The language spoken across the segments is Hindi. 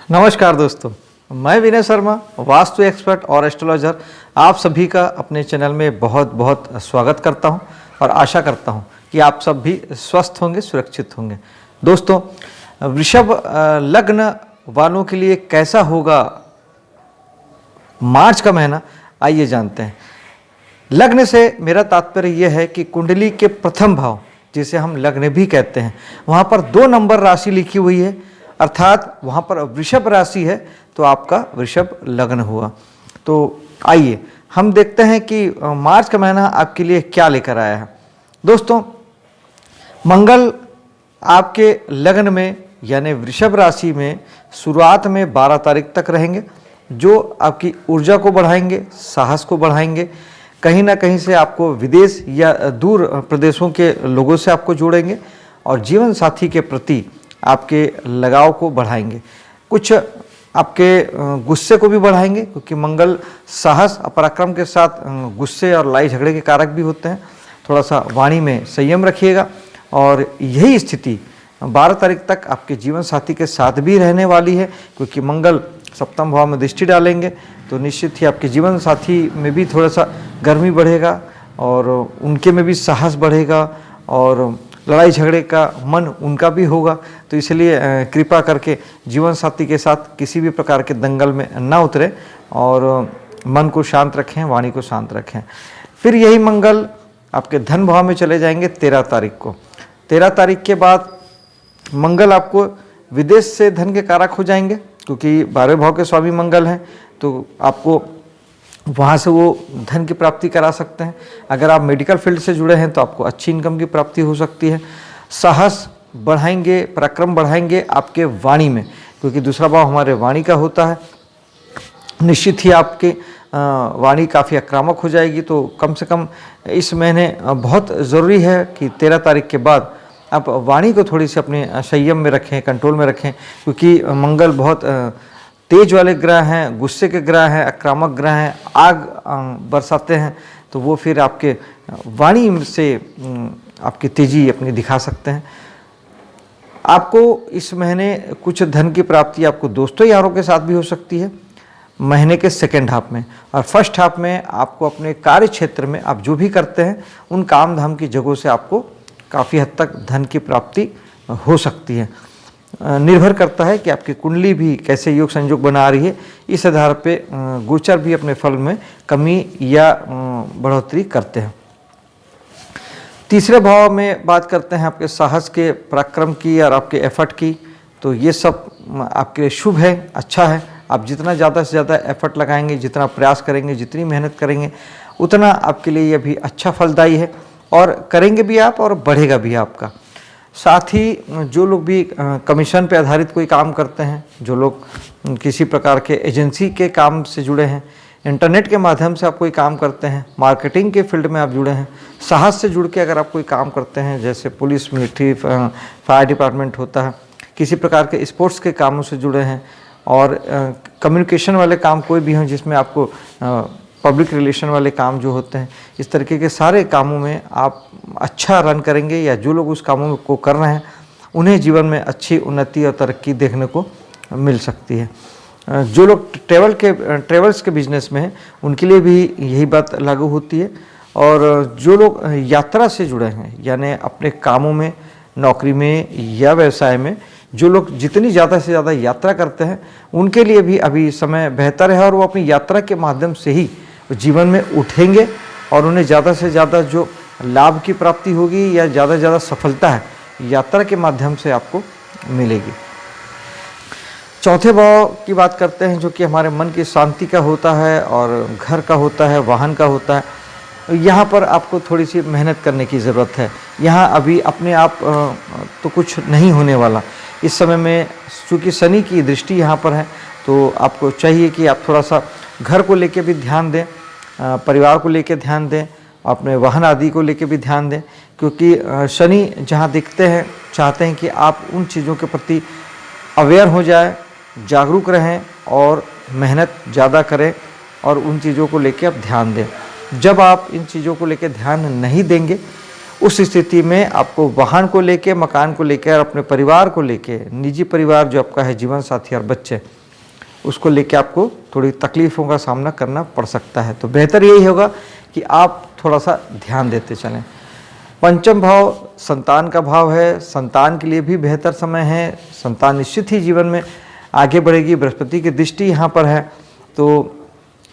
नमस्कार दोस्तों, मैं विनय शर्मा, वास्तु एक्सपर्ट और एस्ट्रोलॉजर, आप सभी का अपने चैनल में बहुत बहुत स्वागत करता हूं और आशा करता हूं कि आप सब भी स्वस्थ होंगे, सुरक्षित होंगे। दोस्तों, वृषभ लग्न वालों के लिए कैसा होगा मार्च का महीना, आइए जानते हैं। लग्न से मेरा तात्पर्य यह है कि कुंडली के प्रथम भाव, जिसे हम लग्न भी कहते हैं, वहाँ पर 2 नंबर राशि लिखी हुई है, अर्थात वहाँ पर वृषभ राशि है तो आपका वृषभ लग्न हुआ। तो आइए हम देखते हैं कि मार्च का महीना आपके लिए क्या लेकर आया है। दोस्तों, मंगल आपके लग्न में यानी वृषभ राशि में शुरुआत में 12 तारीख तक रहेंगे, जो आपकी ऊर्जा को बढ़ाएंगे, साहस को बढ़ाएंगे। कहीं ना कहीं से आपको विदेश या दूर प्रदेशों के लोगों से आपको जोड़ेंगे और जीवन साथी के प्रति आपके लगाव को बढ़ाएंगे। कुछ आपके गुस्से को भी बढ़ाएंगे, क्योंकि मंगल साहस और पराक्रम के साथ गुस्से और लड़ाई झगड़े के कारक भी होते हैं। थोड़ा सा वाणी में संयम रखिएगा और यही स्थिति 12 तारीख तक आपके जीवन साथी के साथ भी रहने वाली है, क्योंकि मंगल सप्तम भाव में दृष्टि डालेंगे तो निश्चित ही आपके जीवन साथी में भी थोड़ा सा गर्मी बढ़ेगा और उनके में भी साहस बढ़ेगा और लड़ाई झगड़े का मन उनका भी होगा। तो इसलिए कृपा करके जीवन साथी के साथ किसी भी प्रकार के दंगल में ना उतरे और मन को शांत रखें, वाणी को शांत रखें। फिर यही मंगल आपके धन भाव में चले जाएंगे 13 तारीख को। 13 तारीख के बाद मंगल आपको विदेश से धन के कारक हो जाएंगे, क्योंकि 12वें भाव के स्वामी मंगल हैं, तो आपको वहाँ से वो धन की प्राप्ति करा सकते हैं। अगर आप मेडिकल फील्ड से जुड़े हैं तो आपको अच्छी इनकम की प्राप्ति हो सकती है। साहस बढ़ाएंगे, पराक्रम बढ़ाएंगे आपके वाणी में, क्योंकि दूसरा भाव हमारे वाणी का होता है। निश्चित ही आपके वाणी काफ़ी आक्रामक हो जाएगी। तो कम से कम इस महीने बहुत ज़रूरी है कि 13 तारीख के बाद आप वाणी को थोड़ी सी अपने संयम में रखें, कंट्रोल में रखें, क्योंकि मंगल बहुत तेज वाले ग्रह हैं, गुस्से के ग्रह हैं, आक्रामक ग्रह हैं, आग बरसाते हैं। तो वो फिर आपके वाणी से आपकी तेजी अपनी दिखा सकते हैं। आपको इस महीने कुछ धन की प्राप्ति आपको दोस्तों यारों के साथ भी हो सकती है महीने के सेकेंड हाफ में, और फर्स्ट हाफ में आपको अपने कार्य क्षेत्र में आप जो भी करते हैं उन काम धाम की जगहों से आपको काफ़ी हद तक धन की प्राप्ति हो सकती है। निर्भर करता है कि आपकी कुंडली भी कैसे योग संयोग बना रही है। इस आधार पे गोचर भी अपने फल में कमी या बढ़ोतरी करते हैं। तीसरे भाव में बात करते हैं आपके साहस के, पराक्रम की और आपके एफर्ट की। तो ये सब आपके लिए शुभ है, अच्छा है। आप जितना ज़्यादा से ज़्यादा एफर्ट लगाएंगे, जितना प्रयास करेंगे, जितनी मेहनत करेंगे, उतना आपके लिए यह भी अच्छा फलदायी है और करेंगे भी आप और बढ़ेगा भी आपका। साथ ही जो लोग भी कमीशन पे आधारित कोई काम करते हैं, जो लोग किसी प्रकार के एजेंसी के काम से जुड़े हैं, इंटरनेट के माध्यम से आप कोई काम करते हैं, मार्केटिंग के फील्ड में आप जुड़े हैं, साहस से जुड़ के अगर आप कोई काम करते हैं, जैसे पुलिस, मिलिट्री, फायर डिपार्टमेंट होता है, किसी प्रकार के स्पोर्ट्स के कामों से जुड़े हैं और कम्युनिकेशन वाले काम कोई भी हों जिसमें आपको पब्लिक रिलेशन वाले काम जो होते हैं, इस तरीके के सारे कामों में आप अच्छा रन करेंगे, या जो लोग उस कामों को कर रहे हैं उन्हें जीवन में अच्छी उन्नति और तरक्की देखने को मिल सकती है। जो लोग ट्रेवल्स के बिजनेस में हैं उनके लिए भी यही बात लागू होती है। और जो लोग यात्रा से जुड़े हैं, यानी अपने कामों में, नौकरी में या व्यवसाय में जो लोग जितनी ज़्यादा से ज़्यादा यात्रा करते हैं, उनके लिए भी अभी समय बेहतर है और वो अपनी यात्रा के माध्यम से ही जीवन में उठेंगे और उन्हें ज़्यादा से ज़्यादा जो लाभ की प्राप्ति होगी या ज़्यादा से ज़्यादा सफलता है यात्रा के माध्यम से आपको मिलेगी। चौथे भाव की बात करते हैं, जो कि हमारे मन की शांति का होता है और घर का होता है, वाहन का होता है। यहाँ पर आपको थोड़ी सी मेहनत करने की ज़रूरत है। यहाँ अभी अपने आप तो कुछ नहीं होने वाला। इस समय में चूँकि शनि की दृष्टि यहाँ पर है, तो आपको चाहिए कि आप थोड़ा सा घर को लेके भी ध्यान दें, परिवार को लेके ध्यान दें, अपने वाहन आदि को लेके भी ध्यान दें, क्योंकि शनि जहाँ दिखते हैं चाहते हैं कि आप उन चीज़ों के प्रति अवेयर हो जाए, जागरूक रहें और मेहनत ज़्यादा करें और उन चीज़ों को लेके आप ध्यान दें। जब आप इन चीज़ों को लेके ध्यान नहीं देंगे, उस स्थिति में आपको वाहन को लेके, मकान को लेकर, अपने परिवार को लेके, निजी परिवार जो आपका है, जीवन साथी और बच्चे, उसको लेके आपको थोड़ी तकलीफ़ों का सामना करना पड़ सकता है। तो बेहतर यही होगा कि आप थोड़ा सा ध्यान देते चलें। पंचम भाव संतान का भाव है, संतान के लिए भी बेहतर समय है। संतान निश्चित ही जीवन में आगे बढ़ेगी, बृहस्पति की दृष्टि यहाँ पर है, तो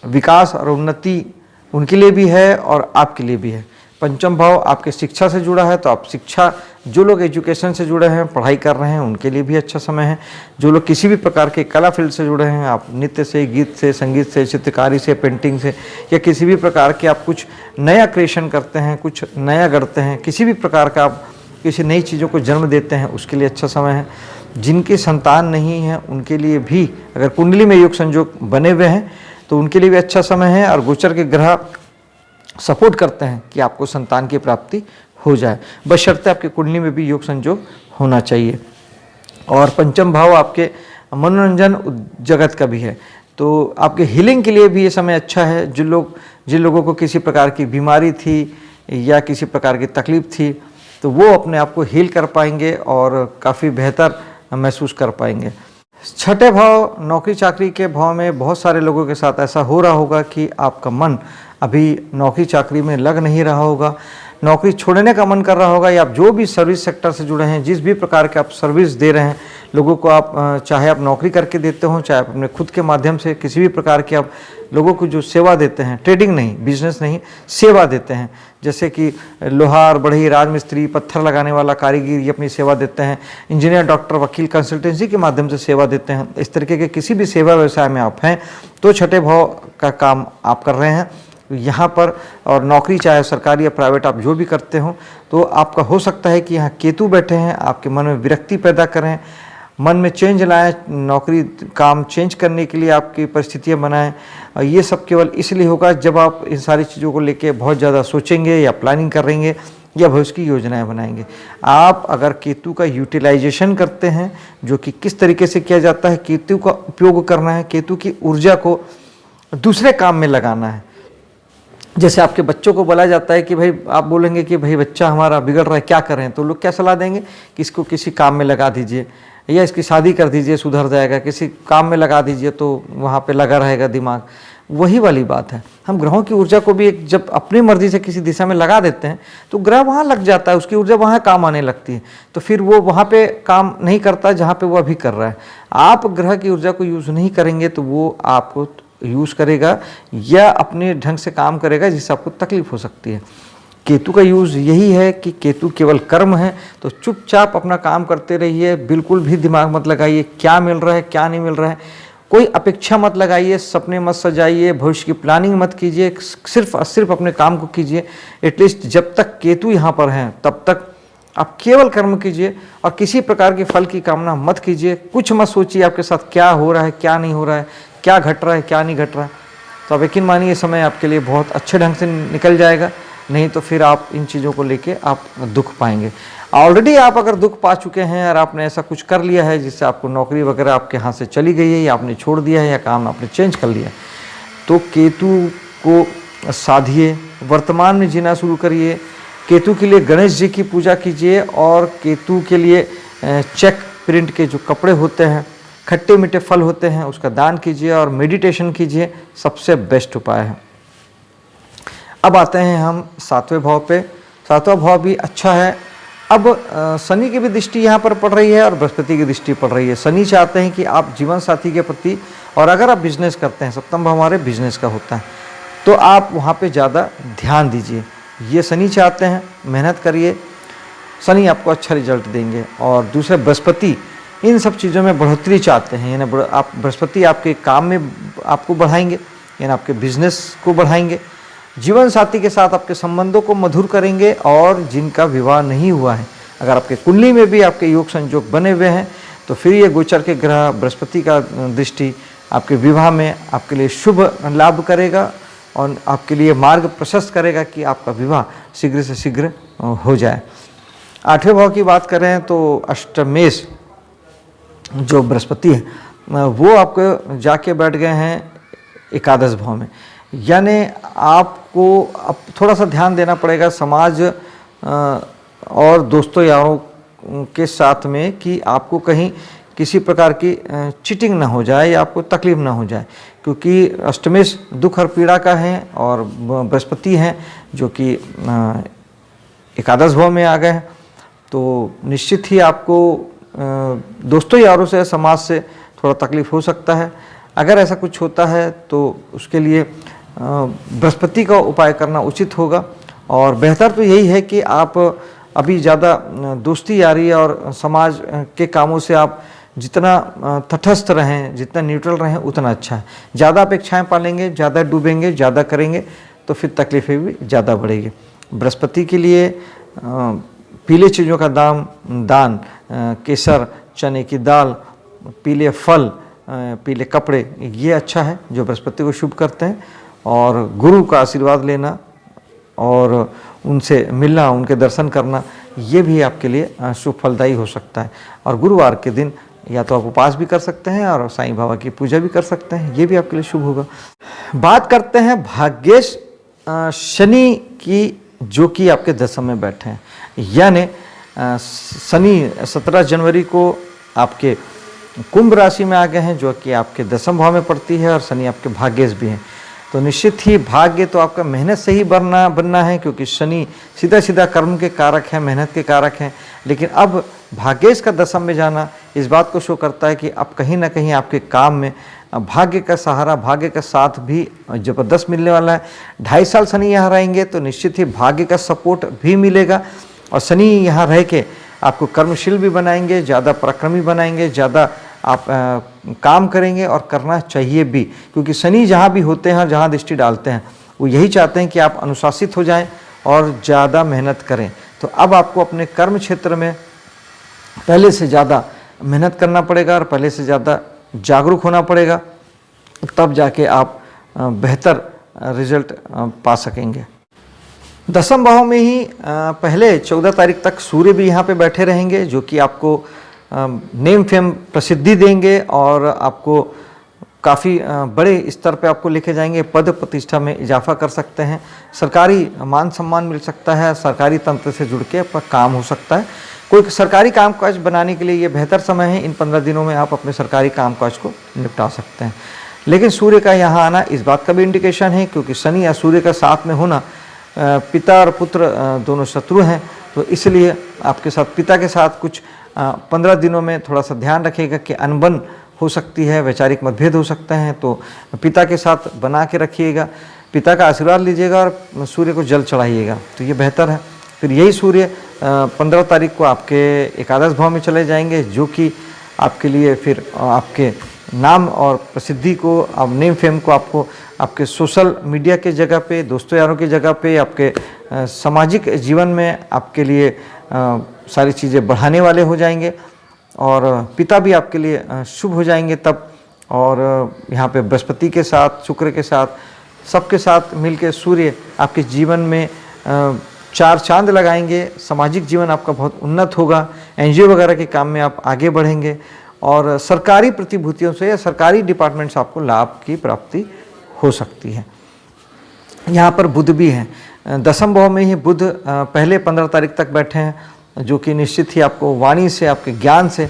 विकास और उन्नति उनके लिए भी है और आपके लिए भी है। पंचम भाव आपके शिक्षा से जुड़ा है, तो आप शिक्षा, जो लोग एजुकेशन से जुड़े हैं, पढ़ाई कर रहे हैं, उनके लिए भी अच्छा समय है। जो लोग किसी भी प्रकार के कला फील्ड से जुड़े हैं, आप नृत्य से, गीत से, संगीत से, चित्रकारी से, पेंटिंग से, या किसी भी प्रकार के आप कुछ नया क्रिएशन करते हैं, कुछ नया गढ़ते हैं, किसी भी प्रकार का आप किसी नई चीज़ों को जन्म देते हैं, उसके लिए अच्छा समय है। जिनकी संतान नहीं है उनके लिए भी, अगर कुंडली में योग संयोग बने हुए हैं तो उनके लिए भी अच्छा समय है। और गोचर के ग्रह सपोर्ट करते हैं कि आपको संतान की प्राप्ति हो जाए, बशर्ते आपके कुंडली में भी योग संयोग होना चाहिए। और पंचम भाव आपके मनोरंजन जगत का भी है, तो आपके हीलिंग के लिए भी ये समय अच्छा है। जिन लोगों को किसी प्रकार की बीमारी थी या किसी प्रकार की तकलीफ थी, तो वो अपने आप को हील कर पाएंगे और काफ़ी बेहतर महसूस कर पाएंगे। छठे भाव नौकरी चाकरी के भाव में बहुत सारे लोगों के साथ ऐसा हो रहा होगा कि आपका मन अभी नौकरी चाकरी में लग नहीं रहा होगा, नौकरी छोड़ने का मन कर रहा होगा, या आप जो भी सर्विस सेक्टर से जुड़े हैं, जिस भी प्रकार के आप सर्विस दे रहे हैं लोगों को, आप चाहे आप नौकरी करके देते हो, चाहे आप अपने खुद के माध्यम से किसी भी प्रकार के आप लोगों को जो सेवा देते हैं, ट्रेडिंग नहीं, बिजनेस नहीं, सेवा देते हैं, जैसे कि लोहार, बढ़ई, राजमिस्त्री, पत्थर लगाने वाला कारीगर, ये अपनी सेवा देते हैं, इंजीनियर, डॉक्टर, वकील, कंसल्टेंसी के माध्यम से सेवा देते हैं, इस तरीके के किसी भी सेवा व्यवसाय में आप हैं तो छठे भाव का काम आप कर रहे हैं यहाँ पर। और नौकरी चाहे सरकारी या प्राइवेट आप जो भी करते हो, तो आपका हो सकता है कि यहाँ केतु बैठे हैं, आपके मन में विरक्ति पैदा करें, मन में चेंज लाएं, नौकरी काम चेंज करने के लिए आपकी परिस्थितियाँ बनाएं। और ये सब केवल इसलिए होगा जब आप इन सारी चीज़ों को लेके बहुत ज़्यादा सोचेंगे या प्लानिंग करेंगे या भविष्य की योजनाएं बनाएंगे। आप अगर केतु का यूटिलाइजेशन करते हैं, जो कि किस तरीके से किया जाता है, केतु का उपयोग करना है, केतु की ऊर्जा को दूसरे काम में लगाना है। जैसे आपके बच्चों को बोला जाता है कि भाई, आप बोलेंगे कि भाई बच्चा हमारा बिगड़ रहा है, क्या करें, तो लोग क्या सलाह देंगे कि इसको किसी काम में लगा दीजिए, या इसकी शादी कर दीजिए, सुधर जाएगा, किसी काम में लगा दीजिए तो वहाँ पे लगा रहेगा दिमाग। वही वाली बात है, हम ग्रहों की ऊर्जा को भी जब अपनी मर्जी से किसी दिशा में लगा देते हैं तो ग्रह वहाँ लग जाता है, उसकी ऊर्जा वहाँ काम आने लगती है, तो फिर वो वहाँ पे काम नहीं करता जहाँ पे वो अभी कर रहा है। आप ग्रह की ऊर्जा को यूज़ नहीं करेंगे तो वो आपको यूज़ करेगा या अपने ढंग से काम करेगा, जिससे आपको तकलीफ हो सकती है। केतु का यूज़ यही है कि केतु केवल कर्म है, तो चुपचाप अपना काम करते रहिए, बिल्कुल भी दिमाग मत लगाइए क्या मिल रहा है क्या नहीं मिल रहा है, कोई अपेक्षा मत लगाइए, सपने मत सजाइए, भविष्य की प्लानिंग मत कीजिए, सिर्फ और सिर्फ अपने काम को कीजिए। एटलीस्ट जब तक केतु यहाँ पर हैं तब तक आप केवल कर्म कीजिए और किसी प्रकार के फल की कामना मत कीजिए। कुछ मत सोचिए आपके साथ क्या हो रहा है क्या नहीं हो रहा है, क्या घट रहा है क्या नहीं घट रहा है। तो आप यकीन मानिए समय आपके लिए बहुत अच्छे ढंग से निकल जाएगा, नहीं तो फिर आप इन चीज़ों को लेके आप दुख पाएंगे। ऑलरेडी आप अगर दुख पा चुके हैं और आपने ऐसा कुछ कर लिया है जिससे आपको नौकरी वगैरह आपके हाथ से चली गई है, या आपने छोड़ दिया है, या काम आपने चेंज कर लिया है, तो केतु को साधिए, वर्तमान में जीना शुरू करिए। केतु के लिए गणेश जी की पूजा कीजिए और केतु के लिए चेक प्रिंट के जो कपड़े होते हैं, खट्टे मीठे फल होते हैं, उसका दान कीजिए और मेडिटेशन कीजिए, सबसे बेस्ट उपाय है। अब आते हैं हम सातवें भाव पे। सातवां भाव भी अच्छा है। अब शनि की भी दृष्टि यहाँ पर पड़ रही है और बृहस्पति की दृष्टि पड़ रही है। शनि चाहते हैं कि आप जीवन साथी के प्रति, और अगर आप बिजनेस करते हैं, सप्तम भाव हमारे बिजनेस का होता है, तो आप वहाँ पे ज़्यादा ध्यान दीजिए। ये शनि चाहते हैं, मेहनत करिए, शनि आपको अच्छा रिजल्ट देंगे। और दूसरे बृहस्पति इन सब चीज़ों में बढ़ोतरी चाहते हैं, यानी आप बृहस्पति आपके काम में आपको बढ़ाएंगे, यानी आपके बिजनेस को बढ़ाएंगे, जीवन साथी के साथ आपके संबंधों को मधुर करेंगे। और जिनका विवाह नहीं हुआ है, अगर आपके कुंडली में भी आपके योग संयोग बने हुए हैं, तो फिर ये गोचर के ग्रह बृहस्पति का दृष्टि आपके विवाह में आपके लिए शुभ लाभ करेगा और आपके लिए मार्ग प्रशस्त करेगा कि आपका विवाह शीघ्र से शीघ्र हो जाए। आठवें भाव की बात करें तो अष्टमेश जो बृहस्पति है वो आपको जाके बैठ गए हैं एकादश भाव में, यानी आपको अब थोड़ा सा ध्यान देना पड़ेगा। समाज और दोस्तों यारों के साथ में कि आपको कहीं किसी प्रकार की चीटिंग ना हो जाए या आपको तकलीफ ना हो जाए, क्योंकि अष्टमेश दुख और पीड़ा का है और बृहस्पति हैं जो कि एकादश भाव में आ गए हैं। तो निश्चित ही आपको दोस्तों यारों से, समाज से थोड़ा तकलीफ हो सकता है। अगर ऐसा कुछ होता है तो उसके लिए बृहस्पति का उपाय करना उचित होगा। और बेहतर तो यही है कि आप अभी ज़्यादा दोस्ती यारी और समाज के कामों से आप जितना तटस्थ रहें, जितना न्यूट्रल रहें, उतना अच्छा है। ज़्यादा अपेक्षाएं पालेंगे, ज़्यादा डूबेंगे, ज़्यादा करेंगे तो फिर तकलीफें भी ज़्यादा बढ़ेगी। बृहस्पति के लिए पीले चीज़ों का दान, केसर, चने की दाल, पीले फल, पीले कपड़े, ये अच्छा है जो बृहस्पति को शुभ करते हैं। और गुरु का आशीर्वाद लेना और उनसे मिलना, उनके दर्शन करना, ये भी आपके लिए शुभ फलदायी हो सकता है। और गुरुवार के दिन या तो आप उपवास भी कर सकते हैं और साईं बाबा की पूजा भी कर सकते हैं, ये भी आपके लिए शुभ होगा। बात करते हैं भाग्येश शनि की, जो कि आपके दशम में बैठे हैं। यानी शनि 17 जनवरी को आपके कुंभ राशि में आ गए हैं, जो कि आपके दशम भाव में पड़ती है, और शनि आपके भाग्येश भी हैं। तो निश्चित ही भाग्य तो आपका मेहनत से ही बनना है, क्योंकि शनि सीधा सीधा कर्म के कारक हैं, मेहनत के कारक हैं। लेकिन अब भाग्येश का दशम में जाना इस बात को शो करता है कि अब कहीं ना कहीं आपके काम में भाग्य का सहारा, भाग्य का साथ भी जबरदस्त मिलने वाला है। 2.5 साल शनि यहाँ रहेंगे तो निश्चित ही भाग्य का सपोर्ट भी मिलेगा। और शनि यहाँ रह के आपको कर्मशील भी बनाएंगे, ज़्यादा पराक्रमी बनाएंगे, ज़्यादा आप काम करेंगे और करना चाहिए भी, क्योंकि शनि जहाँ भी होते हैं, जहाँ दृष्टि डालते हैं, वो यही चाहते हैं कि आप अनुशासित हो जाएं और ज़्यादा मेहनत करें। तो अब आपको अपने कर्म क्षेत्र में पहले से ज़्यादा मेहनत करना पड़ेगा और पहले से ज़्यादा जागरूक होना पड़ेगा, तब जाके आप बेहतर रिजल्ट पा सकेंगे। दशम भाव में ही पहले 14 तारीख तक सूर्य भी यहाँ पे बैठे रहेंगे, जो कि आपको नेम फेम प्रसिद्धि देंगे और आपको काफ़ी बड़े स्तर पे आपको लेके जाएंगे, पद प्रतिष्ठा में इजाफा कर सकते हैं, सरकारी मान सम्मान मिल सकता है, सरकारी तंत्र से जुड़ के आपका काम हो सकता है। कोई सरकारी कामकाज बनाने के लिए ये बेहतर समय है। इन 15 दिनों में आप अपने सरकारी कामकाज को निपटा सकते हैं। लेकिन सूर्य का यहाँ आना इस बात का भी इंडिकेशन है, क्योंकि शनि या सूर्य का साथ में होना, पिता और पुत्र दोनों शत्रु हैं, तो इसलिए आपके साथ पिता के साथ कुछ 15 दिनों में थोड़ा सा ध्यान रखिएगा कि अनबन हो सकती है, वैचारिक मतभेद हो सकते हैं, तो पिता के साथ बना के रखिएगा, पिता का आशीर्वाद लीजिएगा और सूर्य को जल चढ़ाइएगा, तो ये बेहतर है। फिर यही सूर्य 15 तारीख को आपके एकादश भाव में चले जाएंगे, जो कि आपके लिए फिर आपके नाम और प्रसिद्धि को, अब नेम फेम को आपको आपके सोशल मीडिया के जगह पे, दोस्तों यारों की जगह पे, आपके सामाजिक जीवन में आपके लिए सारी चीज़ें बढ़ाने वाले हो जाएंगे। और पिता भी आपके लिए शुभ हो जाएंगे तब। और यहाँ पे बृहस्पति के साथ, शुक्र के साथ, सबके साथ मिलके सूर्य आपके जीवन में 4 चांद लगाएंगे। सामाजिक जीवन आपका बहुत उन्नत होगा, एनजीओ वगैरह के काम में आप आगे बढ़ेंगे और सरकारी प्रतिभूतियों से या सरकारी डिपार्टमेंट से आपको लाभ की प्राप्ति हो सकती है। यहाँ पर बुध भी हैं, दशम भाव में ही बुध पहले 15 तारीख तक बैठे हैं, जो कि निश्चित ही आपको वाणी से, आपके ज्ञान से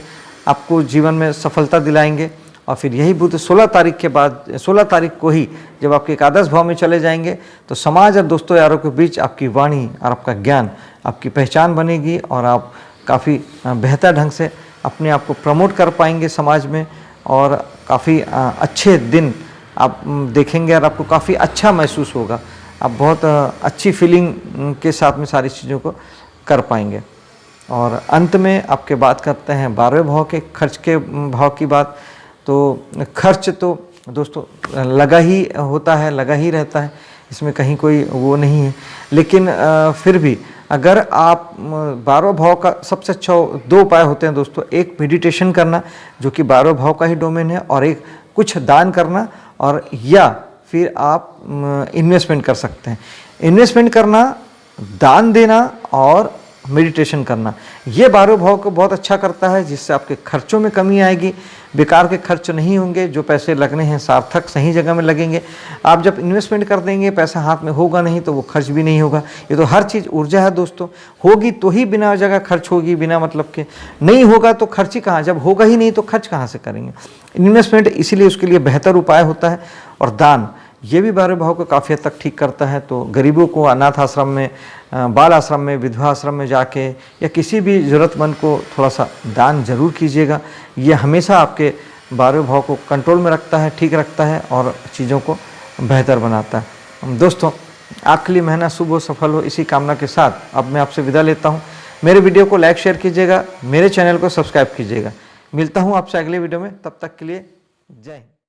आपको जीवन में सफलता दिलाएंगे। और फिर यही बुध 16 तारीख के बाद, 16 तारीख को ही जब आपके एकादश भाव में चले जाएंगे, तो समाज और दोस्तों यारों के बीच आपकी वाणी और आपका ज्ञान, आपकी पहचान बनेगी और आप काफ़ी बेहतर ढंग से अपने आप को प्रमोट कर पाएंगे समाज में। और काफ़ी अच्छे दिन आप देखेंगे और आपको काफ़ी अच्छा महसूस होगा, आप बहुत अच्छी फीलिंग के साथ में सारी चीज़ों को कर पाएंगे। और अंत में आपके बात करते हैं 12वें भाव के खर्च के भाव की बात। तो खर्च तो दोस्तों लगा ही होता है, लगा ही रहता है, इसमें कहीं कोई वो नहीं है। लेकिन फिर भी अगर आप 12वें भाव का सबसे अच्छा 2 उपाय होते हैं दोस्तों, एक मेडिटेशन करना जो कि 12वें भाव का ही डोमेन है, और एक कुछ दान करना, और या फिर आप इन्वेस्टमेंट कर सकते हैं। इन्वेस्टमेंट करना, दान देना और मेडिटेशन करना, ये 12 भाव को बहुत अच्छा करता है, जिससे आपके खर्चों में कमी आएगी, बेकार के खर्च नहीं होंगे, जो पैसे लगने हैं सार्थक सही जगह में लगेंगे। आप जब इन्वेस्टमेंट कर देंगे, पैसा हाथ में होगा नहीं तो वो खर्च भी नहीं होगा। ये तो हर चीज़ ऊर्जा है दोस्तों, होगी तो ही बिना जगह खर्च होगी, बिना मतलब के नहीं होगा तो खर्च ही कहाँ, जब होगा ही नहीं तो खर्च कहाँ से करेंगे। इन्वेस्टमेंट इसीलिए उसके लिए बेहतर उपाय होता है। और दान, ये भी 12 भाव को काफ़ी हद तक ठीक करता है। तो गरीबों को अनाथ आश्रम में, बाल आश्रम में, विधवा आश्रम में जाके या किसी भी ज़रूरतमंद को थोड़ा सा दान जरूर कीजिएगा। ये हमेशा आपके 12 भाव को कंट्रोल में रखता है, ठीक रखता है और चीज़ों को बेहतर बनाता है। दोस्तों, आपके लिए महीना शुभ हो, सफल हो, इसी कामना के साथ अब मैं आपसे विदा लेता हूँ। मेरे वीडियो को लाइक शेयर कीजिएगा, मेरे चैनल को सब्सक्राइब कीजिएगा। मिलता हूँ आपसे अगले वीडियो में, तब तक के लिए जय हिंद।